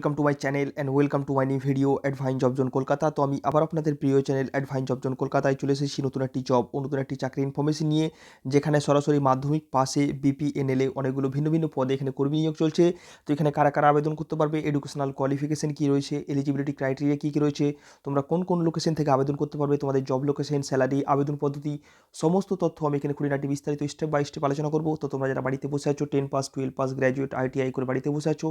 Welcome to my channel and welcome to my new video অ্যাডভাইন job zone Kolkata. তো আমি আবার আপনাদের প্রিয় চ্যানেল অ্যাডভাইন জব জোন কলকাতায় চলে এসেছি নতুন একটি জব ও নতুন একটি চাকরি ইনফরমেশন নিয়ে, যেখানে সরাসরি মাধ্যমিক পাশে বিপিএনএলে অনেকগুলো ভিন্ন ভিন্ন পদে এখানে কর্মী নিয়োগ চলছে। তো এখানে কারা কারা আবেদন করতে পারবে, এডুকেশনাল কোয়ালিফিকেশন কী রয়েছে, এলিজিবিলিটি ক্রাইটেরিয়া কী কী রয়েছে, তোমরা কোন কোন লোকেশন থেকে আবেদন করতে পারবে, তোমাদের জব লোকেশন, স্যালারি, আবেদন পদ্ধতি, সমস্ত তথ্য আমি এখানে খুঁটিনাটি বিস্তারিত স্টেপ বাই স্টেপ আলোচনা করবো। তো তোমরা যারা বাড়িতে বসে আছো 10 পাস 12 পাস গ্র্যাজুয়েট আইটিআই করে বাড়িতে বসে আছো,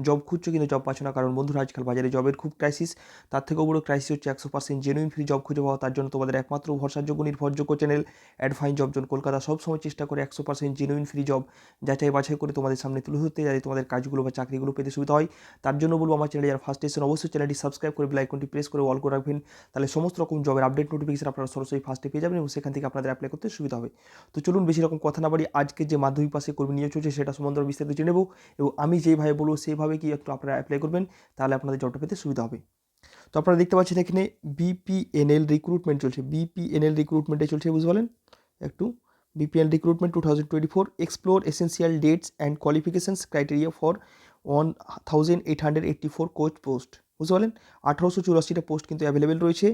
জব খুঁজছো কিন্তু জব পাচ্ছ না, কারণ বন্ধুরা আজকাল বাজারে জবের খুব ক্রাইসিস। তার থেকেও বড় ক্রাইসিস হচ্ছে 100% জেনুইন ফ্রি জব খুঁজে পাওয়া। তার জন্য তোমাদের একমাত্র ভরসাযোগ্য নির্ভরযোগ্য চ্যানেল অ্যাডভাইন জব জোন কলকাতা সবসময় চেষ্টা করে 100% জেনুইন ফ্রি জব যাচাই বাছাই করে তোমাদের সামনে তুলে ধরতে, যাতে তোমাদের কাজগুলো বা চাকরিগুলো পেতে সুবিধা হয়। তার জন্য বলবো আমার চ্যানেলে যারা ফার্স্ট এসেছেন অবশ্যই চ্যানেলটি সাবস্ক্রাইব করে বেল আইকনটি প্রেস করে অল করে রাখবেন। তাহলে সমস্ত রকম জবের আপডেট নোটিফিকেশন আপনারা সরাসরি ফার্স্টে পেয়ে যাবেন এবং সেখান থেকে আপনাদের অ্যাপ্লাই করতে সুবিধা হবে। তো চলুন বেশি রকম কথা না বাড়ি, আজকে যে মাধ্যমিক পাশে কর্মী নিয়োগ চলছে সেটা সম্বন্ধে বিস্তারিত জেনে নেব এবং আমি যেভাবে বলবো সেইভাবে কি একটু আপনারা অ্যাপ্লাই করবেন, তাহলে আপনাদের জবটা পেতে সুবিধা হবে। তো আপনারা দেখতে পাচ্ছেন এখানে বিপিএনএল রিক্রুটমেন্ট চলছে, বিপিএনএল রিক্রুটমেন্টে চলছে, বুঝতে পারলেন একটু। BPL recruitment 2024 explore essential dates and qualifications criteria for 1884 coach post, বুঝতে পারলেন। 1884টা পোস্ট কিন্তু অ্যাভেলেবেল রয়েছে।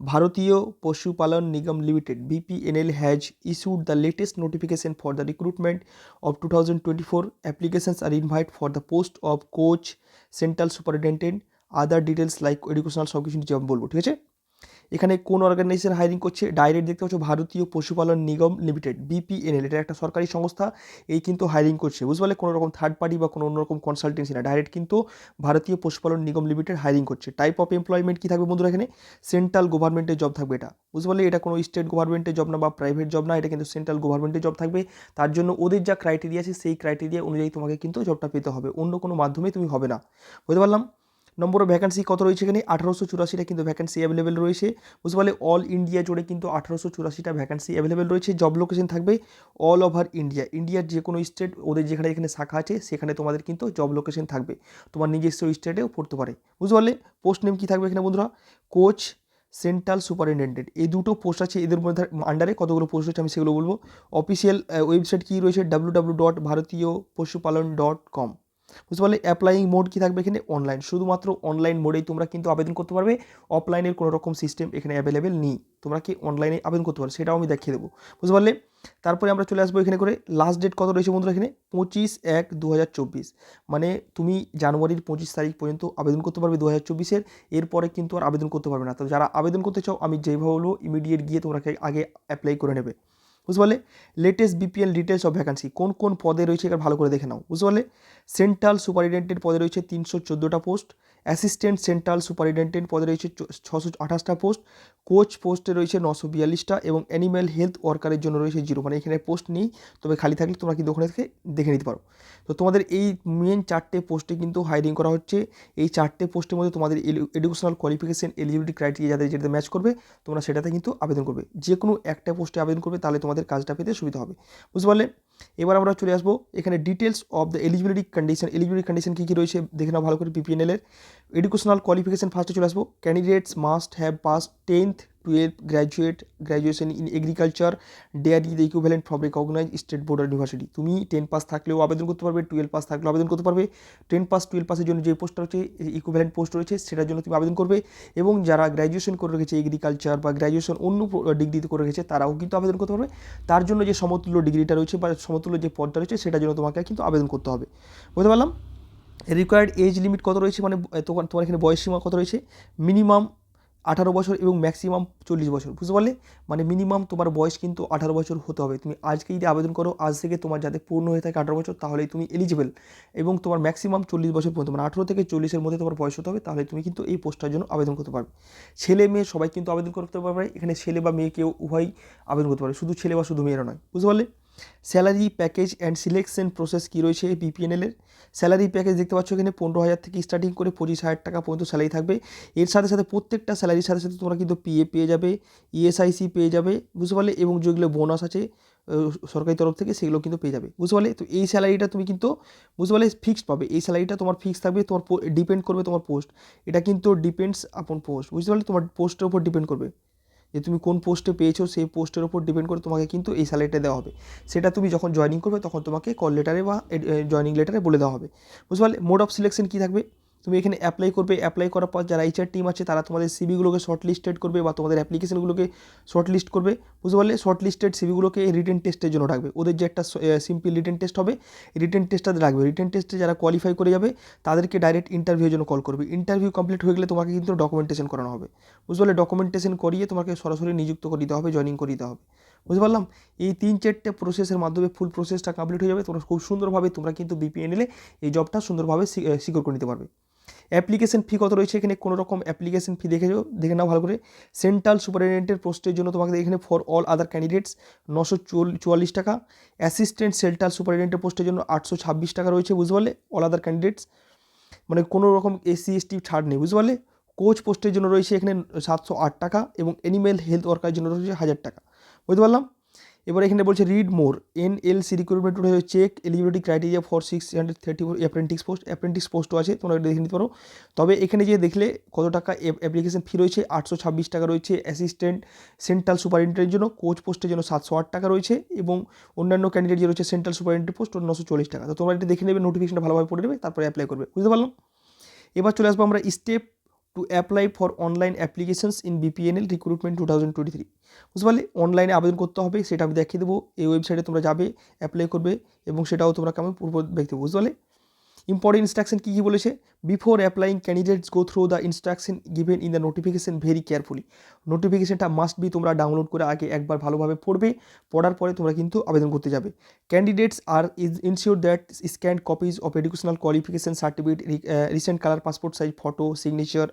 Bharatiya Pashupalan Nigam limited BPNL has issued the latest notification for the recruitment of 2024 applications are invite for the post of coach, central superintendent, other details like educational সব কিছু নিচে আমি বলবো, ঠিক আছে। এখানে কোন অর্গানাইজেশন হায়ারিং করছে, ডাইরেক্ট দেখতে পাচ্ছ ভারতীয় পশুপালন নিগম লিমিটেড বিপিএনএল, এটা একটা সরকারি সংস্থা, এই কিন্তু হায়ারিং করছে, বুঝতে পারলে। কোনো রকম থার্ড পার্টি বা কোনো অন্যরকম কনসালটেন্সি না, ডাইরেক্ট কিন্তু ভারতীয় পশুপালন নিগম লিমিটেড হায়ারিং করছে। টাইপ অফ এমপ্লয়মেন্ট কী থাকবে বন্ধুরা, এখানে সেন্ট্রাল গভর্নমেন্টের জব থাকবে এটা, বুঝতে পারলে। এটা কোনো স্টেট গভর্নমেন্টের জব না বা প্রাইভেট জব না, এটা কিন্তু সেন্ট্রাল গভর্নমেন্টের জব থাকবে। তার জন্য ওদের যা ক্রাইটেরিয়া আছে সেই ক্রাইটেরিয়া অনুযায়ী তোমাকে কিন্তু জবটা পেতে হবে, অন্য কোনো মাধ্যমে তুমি হবে না, বুঝতে পারলাম। নম্বর অফ ভ্যাকেন্সি কত রয়েছে এখানে, 1884টা কিন্তু ভ্যাকেন্সি অ্যাভেলেবেল রয়েছে, বুঝতে পারলে। অল ইন্ডিয়া জুড়ে কিন্তু 1884টা ভ্যাকেন্সি অ্যাভেলেবেল রয়েছে। জব লোকেশন থাকবে অল ওভার ইন্ডিয়া, ইন্ডিয়ার যে কোনো স্টেট, ওদের যেখানে যেখানে শাখা আছে সেখানে তোমাদের কিন্তু জব লোকেশন থাকবে, তোমার নিজস্ব স্টেটেও পড়তে পারে, বুঝতে পারলে। পোস্ট নেম কী থাকবে এখানে বন্ধুরা, কোচ, সেন্ট্রাল সুপারিনটেন্ডেন্ট, এই দুটো পোস্ট আছে। এদের মধ্যে আন্ডারে কতগুলো পোস্ট রয়েছে আমি সেগুলো বলবো। অফিসিয়াল ওয়েবসাইট কী রয়েছে, www.bharatiyopashupalan.com, বুঝতে পারলে। অ্যাপ্লাইং মোড কী থাকবে এখানে, অনলাইন, শুধুমাত্র অনলাইন মোডেই তোমরা কিন্তু আবেদন করতে পারবে। অফলাইনের কোনো রকম সিস্টেম এখানে অ্যাভেলেবেল নেই, তোমরা কি অনলাইনে আবেদন করতে পারো সেটাও আমি দেখিয়ে দেবো, বুঝতে পারলে। তারপরে আমরা চলে আসবো এখানে করে লাস্ট ডেট কত রয়েছে বন্ধুরা, এখানে 25/1/2024, মানে তুমি জানুয়ারির 25 তারিখ পর্যন্ত আবেদন করতে পারবে 2024-এর, এরপরে কিন্তু আর আবেদন করতে পারবে না। তো যারা আবেদন করতে চাও আমি যেভাবে বলবো ইমিডিয়েট গিয়ে তোমরা আগে অ্যাপ্লাই করে নেবে, বুঝতে পারলে। Latest BPL details of vacancy, কোন কোন পদে রয়েছে এবার ভালো করে দেখে নাও, বুঝতে পারলে। সেন্ট্রাল সুপারিনটেন্ডেন্টের পদে রয়েছে 314টা পোস্ট, অ্যাসিস্ট্যান্ট সেন্ট্রাল সুপারিনটেন্ডেন্ট পদে রয়েছে 628টা পোস্ট, কোচ পোস্টে রয়েছে 942টা এবং অ্যানিম্যাল হেলথ ওয়ার্কারের জন্য রয়েছে 0, মানে এখানে পোস্ট নেই, তবে খালি থাকলে তোমরা কিন্তু ওখানে থেকে দেখে নিতে পারো। তো তোমাদের এই মেন 4টে পোস্টে কিন্তু হায়ারিং করা হচ্ছে। এই 4টে পোস্টের মধ্যে তোমাদের এডুকেশনাল কোয়ালিফিকেশন, এলিজিবিলিটি ক্রাইটেরিয়া যাদের যেটাতে ম্যাচ করবে তোমরা সেটাতে কিন্তু আবেদন করবে, যে কোনো একটা পোস্টে আবেদন করবে, তাহলে তোমাদের কাজটা পেতে সুবিধা হবে, বুঝতে পারলে। এবার আমরা চলে আসবো এখানে details of the eligibility condition, eligibility condition কী কী রয়েছে দেখে নাও ভালো করে। বিপিএনএলের এডুকেশনাল কোয়ালিফিকেশন ফার্স্টে চলে আসবো। Candidates must have pass 10th 12 graduation in agriculture dairy the equivalent from recognise state board university. তুমি 10 পাস থাকলেও আবেদন করতে পারবে, 12 পাস থাকলেও আবেদন করতে পারবে। 10 পাস 12 পাসের জন্য যে পোস্টটা রয়েছে ইকুইভ্যালেন্ট পোস্ট রয়েছে সেটার জন্য তুমি আবেদন করবে, এবং যারা গ্র্যাজুয়েশন করে রেখেছে এগ্রিকালচার বা গ্র্যাজুয়েশন অন্য ডিগ্রিতে করে রেখেছে তারাও কিন্তু আবেদন করতে পারবে। তার জন্য যে সমতুল্য ডিগ্রিটা রয়েছে বা সমতুল্য যে পদটা রয়েছে সেটার জন্য তোমাকে কিন্তু আবেদন করতে হবে, বুঝতে পারলাম। রিকোয়ার্ড এজ লিমিট কত রয়েছে, মানে তোমার এখানে বয়স সীমা কত রয়েছে, মিনিমাম 18 বছর এবং ম্যাক্সিমাম 40 বছর, বুঝতে পারলে। মানে মিনিমাম তোমার বয়স কিন্তু 18 বছর হতে হবে। তুমি আজকে যদি আবেদন করো, আজ থেকে তোমার যাতে পূর্ণ হয়ে থাকে 18 বছর, তাহলেই তুমি এলিজিবল, এবং তোমার ম্যাক্সিমাম 40 বছর পর্যন্ত, মানে 18 থেকে 40-এর মধ্যে তোমার বয়স হতে হবে, তাহলে তুমি কিন্তু এই পোস্টটার জন্য আবেদন করতে পারবে। ছেলে মেয়ে সবাই কিন্তু আবেদন করতে পারবে, এখানে ছেলে বা মেয়ে কেউ উভয় আবেদন করতে পারে, শুধু ছেলে বা শুধু মেয়েরা নয়, বুঝতে পারলে। Salary package and selection process কী রয়েছে বিপিএনএলের। স্যালারি প্যাকেজ দেখতে পাচ্ছ এখানে 15,000 থেকে স্টার্টিং করে 25,000 টাকা পর্যন্ত স্যালারি থাকবে। এর সাথে সাথে প্রত্যেকটা স্যালারির সাথে সাথে তোমরা কিন্তু পিএ পেয়ে যাবে, ইএসআইসি পেয়ে যাবে, বুঝতে পারলে, এবং যেগুলো বোনাস আছে সরকারি তরফ থেকে সেগুলো কিন্তু পেয়ে যাবে, বুঝতে পারলে। তো এই স্যালারিটা তুমি কিন্তু, বুঝতে পারলে, ফিক্সড পাবে। এই স্যালারিটা তোমার ফিক্স থাকবে, তোমার ডিপেন্ড করবে তোমার পোস্ট, এটা কিন্তু ডিপেন্ডস আপন পোস্ট, বুঝতে পারলে, তোমার পোস্টের উপর ডিপেন্ড করবে যে তুমি কোন পোস্টে পেয়েছো, সেই পোস্টের উপর ডিপেন্ড করে তোমাকে কিন্তু এই স্যালারিটা দেওয়া হবে। সেটা তুমি যখন জয়েনিং করবে তখন তোমাকে কল লেটারে বা জয়েনিং লেটারে বলে দেওয়া হবে, বুঝতে পারলে। মোড অফ সিলেকশন কী থাকবে, তুমি এখানে অ্যাপ্লাই করবে, অ্যাপ্লাই করার পর যারা এইচআর টিম আছে তারা তোমাদের সিভিগুলোকে শর্টলিস্টেড করবে বা তোমাদের অ্যাপ্লিকেশনগুলোকে শর্টলিস্ট করবে, বুঝতে পারলে। শর্টলিস্টেড সিভিগুলোকে রিটেন টেস্টের জন্য রাখবে, ওদের যে একটা সিম্পল রিটেন টেস্ট হবে, রিটেন টেস্টটাতে রাখবে। রিটেন টেস্টে যারা কোয়ালিফাই করে যাবে তাদেরকে ডাইরেক্ট ইন্টারভিউর জন্য কল করবে। ইন্টারভিউ কমপ্লিট হয়ে গেলে তোমাকে কিন্তু ডকুমেন্টেশন করানো হবে, বুঝতে পারলে। ডকুমেন্টেশন করিয়ে তোমাকে সরাসরি নিযুক্ত করে দিতে হবে, জয়েনিং করে দিতে হবে, বুঝতে পারলাম। এই 3-4টে প্রসেসের মাধ্যমে ফুল প্রসেসটা কমপ্লিট হয়ে যাবে। তোমরা খুব সুন্দরভাবে তোমরা কিন্তু বিপিএনএলে এই জবটা সুন্দরভাবে সিকিউর করে নিতে পারবে। অ্যাপ্লিকেশন ফি কত রয়েছে এখানে, কোনো রকম অ্যাপ্লিকেশন ফি দেখে নাও ভালো করে। সেন্ট্রাল সুপারিনটেন্ডেন্টের পোস্টের জন্য তোমাকে এখানে ফর অল আদার ক্যান্ডিডেটস 944 টাকা। অ্যাসিস্ট্যান্ট সেন্ট্রাল সুপারিনটেন্ডেন্টের পোস্টের জন্য 826 টাকা রয়েছে, বুঝতে পারলে। অল আদার ক্যান্ডিডেটস মানে কোনো রকম এসসি এসটি ছাড় নেই, বুঝতে পারলে। কোচ পোস্টের জন্য রয়েছে এখানে 708 টাকা এবং অ্যানিম্যাল হেলথ ওয়ার্কারের জন্য রয়েছে 1000 টাকা, বুঝতে পারলাম। এবার এখানে বলছে read more, NLC recruitment check eligibility criteria for 634 apprentice পোস্টও আছে, তোমরা এটা দেখে নিতে পারো। তবে এখানে যে দেখলে কত টাকা অ্যাপ্লিকেশন ফি রয়েছে, 826 টাকা রয়েছে অ্যাসিস্ট্যান্ট সেন্ট্রাল সুপারিনটেন্ডেন্টের জন্য। কোচ পোস্টের জন্য 708 টাকা রয়েছে এবং অন্যান্য ক্যান্ডিডেট যে রয়েছে সেন্ট্রাল সুপারিনটেন্ডেন্ট পোস্ট 940 টাকা। তো তোমরা এটা দেখে নেবে, নোটিফিকেশনটা ভালোভাবে পড়ে নেবে, তারপরে অ্যাপ্লাই করবে, বুঝতে পারলাম। এবার চলে আসবো আমরা step to apply for online applications in BPNL recruitment 2023, বুঝতে পারলে। অনলাইনে আবেদন করতে হবে সেটা আমি দেখিয়ে দেবো। এই ওয়েবসাইটে তোমরা যাবে, অ্যাপ্লাই করবে এবং সেটাও তোমরা কেমন পূর্ব দেখতে, বুঝতে পারলে। ইম্পর্টেন্ট ইনস্ট্রাকশন কী কী বলেছে, before applying candidates go through the instruction given in the notification very carefully. নোটিফিকেশনটা মাস্ট বি তোমরা ডাউনলোড করে আগে একবার ভালোভাবে পড়বে, পড়ার পরে তোমরা কিন্তু আবেদন করতে যাবে। Candidates are ensure that scanned copies of educational qualification certificate, recent colour passport size photo, signature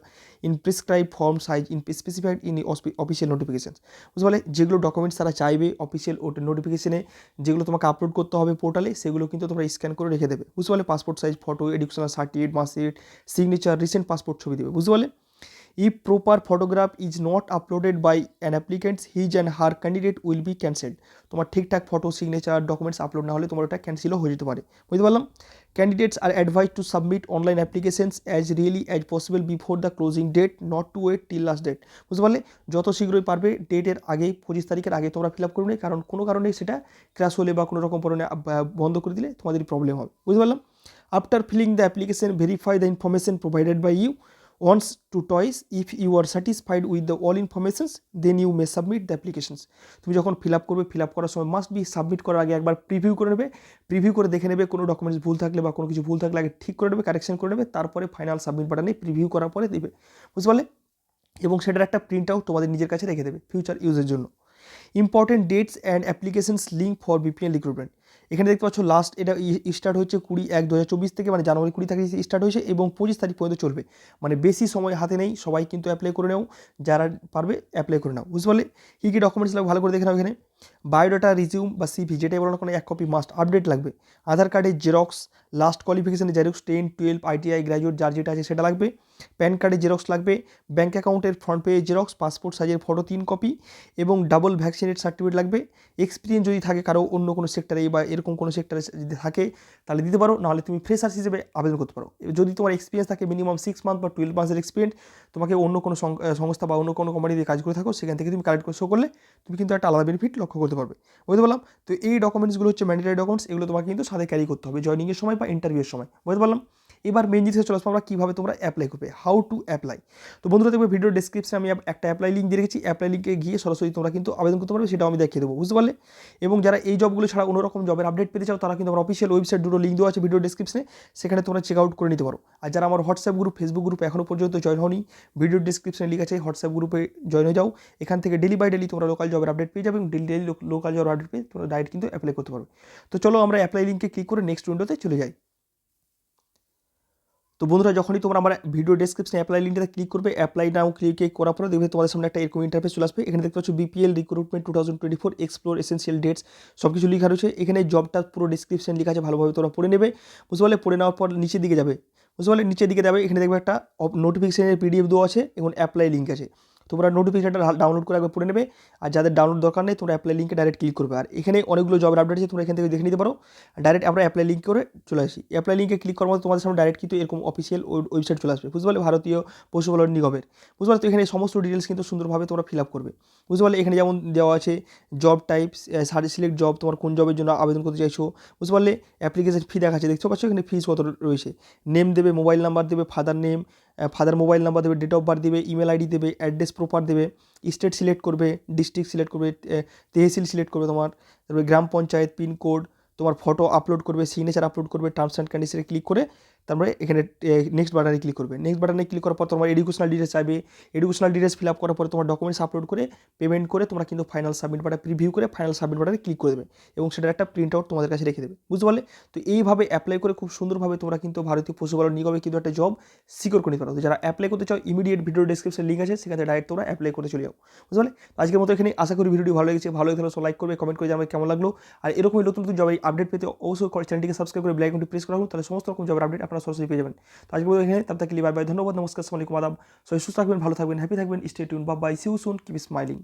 in prescribe form size in specified in official notification, বুঝতে পারলে। যেগুলো ডকুমেন্টস তারা চাইবে অফিসিয়াল নোটিফিকেশনে, যেগুলো তোমাকে আপলোড করতে হবে পোর্টালে, সেগুলো কিন্তু তোমরা স্ক্যান করে রেখে দেবে, বুঝতে পারলে। Passport size photo, educational certificate, marksheet, signature, recent passport ছবি দেবে, বুঝতে পারলে। If proper photograph is not uploaded by an applicants his and her candidate will be cancelled. তোমার ঠিকঠাক ফটো, সিগনেচার, ডকুমেন্টস আপলোড না হলে তোমার ওটা ক্যান্সেলও হয়ে যেতে পারে, বুঝতে পারলাম। Candidates are advise to submit online applications as really as possible before the closing date, not to wait till last date, বুঝতে পারলে। যত শীঘ্রই পারবে ডেটের আগেই, 25 তারিখের আগে তোমরা ফিল আপ করবে, কারণ কোনো কারণে সেটা ক্র্যাশ হলে বা কোনো রকম কারণে বন্ধ করে দিলে তোমাদের প্রবলেম হবে, বুঝতে পারলাম। After filling the application verify the information provided by you once to twice. If you are satisfied with the all informations then you may submit the applications. তুমি যখন ফিল আপ করবে, ফিল আপ করার সময় must be submit করার আগে একবার preview করে নেবে, প্রিভিউ করে দেখে নেবে কোনো ডকুমেন্টস ভুল থাকলে বা কোনো কিছু ভুল থাকলে আগে ঠিক করে নেবে, কারেকশন করে নেবে, তারপরে ফাইনাল সাবমিট বাটনে প্রিভিউ করার পরে দেবে, বুঝতে পারলে। এবং সেটার একটা প্রিন্ট আউট তোমাদের নিজের কাছে রেখে দেবে ফিউচার ইউজের জন্য। Important dates and applications link for BPL recruitment, এখানে দেখতে পাচ্ছ লাস্ট এটা স্টার্ট হচ্ছে 20/1/2024 থেকে, মানে জানুয়ারি 20 তারিখ স্টার্ট হয়েছে এবং 25 তারিখ পর্যন্ত চলবে, মানে বেশি সময় হাতে নেই। সবাই কিন্তু অ্যাপ্লাই করে নাও, যারা পারবে অ্যাপ্লাই করে নাও, বুঝতে পারলে। কী কী ডকুমেন্টস লাগবে ভালো করে দেখে নাও। এখানে বায়োডাটা, রিজিউম বা সিভি যেটাই বলো না কোনো 1 কপি মাস্ট আপডেট লাগবে। আধার কার্ডের জেরক্স, লাস্ট কোয়ালিফিকেশনের জেরক্স, 10, 12, ITI, গ্র্যাজুয়েট যার যেটা আছে সেটা লাগবে। প্যান কার্ডের জেরক্স লাগবে, ব্যাঙ্ক অ্যাকাউন্টের ফ্রন্ট পেজের জেরক্স, পাসপোর্ট সাইজের ফটো 3 কপি এবং ডাবল ভ্যাকসিনেট সার্টিফিকেট লাগবে। এক্সপিরিয়েন্স যদি থাকে কারো অন্য কোনো সেক্টরে বা এরকম কোনো সেক্টরে যদি থাকে তাহলে দিতে পারো, নাহলে তুমি ফ্রেশার্স হিসেবে আবেদন করতে পারো। যদি তোমার এক্সপিরিয়েন্স থাকে মিনিমাম 6 মান্থ বা 12 মান্থের এক্সপিরিয়েন্স, তোমাকে অন্য কোনো সংস্থা বা অন্য কোনো কোম্পানি দিয়ে কাজ করে থাকো, সেখান থেকে তুমি কালেক্ট করে শো করলে তুমি কিন্তু একটা আলাদা বেনিফিট লক্ষ্য করতে পারবে, বুঝতে পারলাম। তো এই ডকুমেন্টসগুলো হচ্ছে ম্যান্ডেটরি ডকুমেন্টস, এগুলো তোমাকে কিন্তু সাথে ক্যারি করতে হবে জয়নিংয়ের সময় বা ইন্টারভিউয়ের সময়, বুঝতে পারলাম। এবার মেন জিনিসে চলে আসবো আমরা কীভাবে তোমরা অ্যাপ্লাই করবে, হাউ টু অ্যাপ্লাই। তো বন্ধুরা দেখবে ভিডিও ডেসক্রিপশনে আমি একটা অ্যাপ্লাই লিঙ্ক দিয়ে রেখেছি, অ্যাপ্লাই লিঙ্কে গিয়ে সরাসরি তোমরা কিন্তু আবেদন করতে পারবে, সেটাও আমি দেখিয়ে দেবো, বুঝতে পারলে। এবং যারা এই জবগুলো ছাড়া অন্য রকম জবের আপডেট পেতে চাও তারা কিন্তু আমার অফিসিয়াল ওয়েবসাইট দুটো লিঙ্ক দেওয়া আছে ভিডিও ডেসক্রিপশনে, সেখানে তোমরা চেক আউট করে নিতে পারো। আর যারা আমার হোয়াটসঅ্যাপ গ্রুপ, ফেসবুক গ্রুপ এখনও পর্যন্ত জয়েন হওনি, ভিডিও ডেসক্রিপশনে লিখে আছে হোয়াটসঅ্যাপ গ্রুপে জয়েন হয়ে যাও। এখান থেকে ডেলি বাই ডেলি তোমরা লোকাল জবের আপডেট পেয়ে যাবে এবং ডেলি লোকাল জবের আপডেট পেয়ে তোমরা ডাইরেক্ট কিন্তু অ্যাপ্লাই করতে পারবে। তো চলো আমরা অ্যাপ্লাই লিঙ্কে ক্লিক করে নেক্সট উইন্ডোতে চলে যাই। তো বন্ধুরা যখনই তোমরা আমার ভিডিও ডেসক্রিপশনে অ্যাপ্লাই লিঙ্কটাতে ক্লিক করবে, অ্যাপ্লাই নাও ক্লিক করার পরে দেখবে তোমাদের সামনে একটা এরকম ইন্টারফেস চলে আসবে। এখানে দেখতে পাচ্ছ BPL recruitment 2024 explore essential dates সব কিছু লেখা রয়েছে। এখানে জবটা পুরো ডিসক্রিপশন লেখা আছে, ভালোভাবে তোমরা পড়ে নেবে, বুঝতে পারলে। পড়ে নেওয়ার পর নিচের দিকে যাবে, বুঝতে পারলে। নিচের দিকে যাবে, এখানে দেখবে একটা নোটিফিকেশনের PDF দেওয়া আছে এবং অ্যাপ্লাই লিঙ্ক আছে। তোমরা নোটিফিকেশনটা ডাউনলোড করে একবার পড়ে নেবে, আর যাদের ডাউনলোড দরকার নেই তোমরা অ্যাপ্লাই লিঙ্কে ডাইরেক্ট ক্লিক করবে। আর এখানে অনেকগুলো জবের আপডেট আছে, তোমরা এখান থেকে দেখে নিতে পারো। ডাইরেক্ট আমরা অ্যাপ্লাই লিঙ্ক করে চলে আসি। অ্যাপ্লাই লিঙ্কে ক্লিক করার মতো তোমাদের সামনে ডাইরেক্ট কিন্তু এরকম অফিসিয়াল ওয়েবসাইট চলে আসবে, বুঝতে পারলে, ভারতীয় পশুপালন নিগমের, বুঝতে পারলে। তো এখানে সমস্ত ডিটেলস কিন্তু সুন্দরভাবে তোমরা ফিল আপ করবে, বুঝতে পারলে। এখানে যেমন দেওয়া আছে জব টাইপস, সিলেক্ট জব, তোমার কোন জবের জন্য আবেদন করতে চাইছো, বুঝতে পারলে। অ্যাপ্লিকেশন ফি দেখাচ্ছে, দেখতে পাচ্ছ এখানে ফিস কত রয়েছে। নেম দেবে, মোবাইল নাম্বার দেবে, father name, father mobile number দেবে, ডেট অফ বার্থ দেবে, ইমেল আইডি দেবে, অ্যাড্রেস প্রপার দেবে, স্টেট সিলেক্ট করবে, ডিস্ট্রিক্ট সিলেক্ট করবে, তেহসিল সিলেক্ট করবে তোমার, তারপরে গ্রাম পঞ্চায়েত, পিনকোড, তোমার ফটো আপলোড করবে, সিগনেচার আপলোড করবে, টার্মস অ্যান্ড কন্ডিশনে ক্লিক করে তারপরে এখানে নেক্সট বাটনে ক্লিক করবে। নেক্সট বাটনে ক্লিক করার পর তোমার এডুকেশনাল ডিটেলস চাইবে। এডুকেশনাল ডিটেলস ফিল আপ করার পরে তোমার ডকুমেন্টস আপলোড করে পেমেন্ট করে তোমরা কিন্তু ফাইনাল সাবমিট বাটনে প্রিভিউ করে ফাইনাল সাবমিট বাটনে ক্লিক করে দেবে, এবং সেটার একটা প্রিন্ট আউট তোমাদের কাছে রেখে দেবে, বুঝতে পারলে। তো এইভাবে অ্যাপ্লাই করে খুব সুন্দরভাবে তোমরা কিন্তু ভারতীয় পশুপালন নিগমে কিন্তু একটা জব সিকিউর করে নিতে পারো। তো যারা অ্যাপ্লাই করতে চাও, ইমিডিয়েট ভিডিও ডেসক্রিপশন লিঙ্ক আছে, সেখানে ডাইরেক্ট তোমরা অ্যাপ্লাই করে চলে যাও, বুঝতে পারলে। তো আজকের মতো এখানে আশা করি ভিডিওটি ভালো লেগেছে। ভালো লাগলে লাইক করবে, কমেন্ট করে জানাবে কেমন লাগলো। আর এরকমই নতুন নতুন জবের আপডেট পেতে অবশ্যই চ্যানেলটিকে সাবস্ক্রাইব করে বেল আইকনটি প্রেস করা হোক, তাহলে সমস্ত রকম জবের আপডেট আপনারা সরাসরি পেয়ে যাবেন। তো আজকে এখানে তব তক के लिए बाय बाय, ধন্যবাদ, নমস্কার, আসসালামু আলাইকুম, আদাব। সবাই সুস্থ থাকবেন, ভালো থাকবেন, হ্যাপি থাকবেন, stay tune, bye bye, see you soon, keep smiling.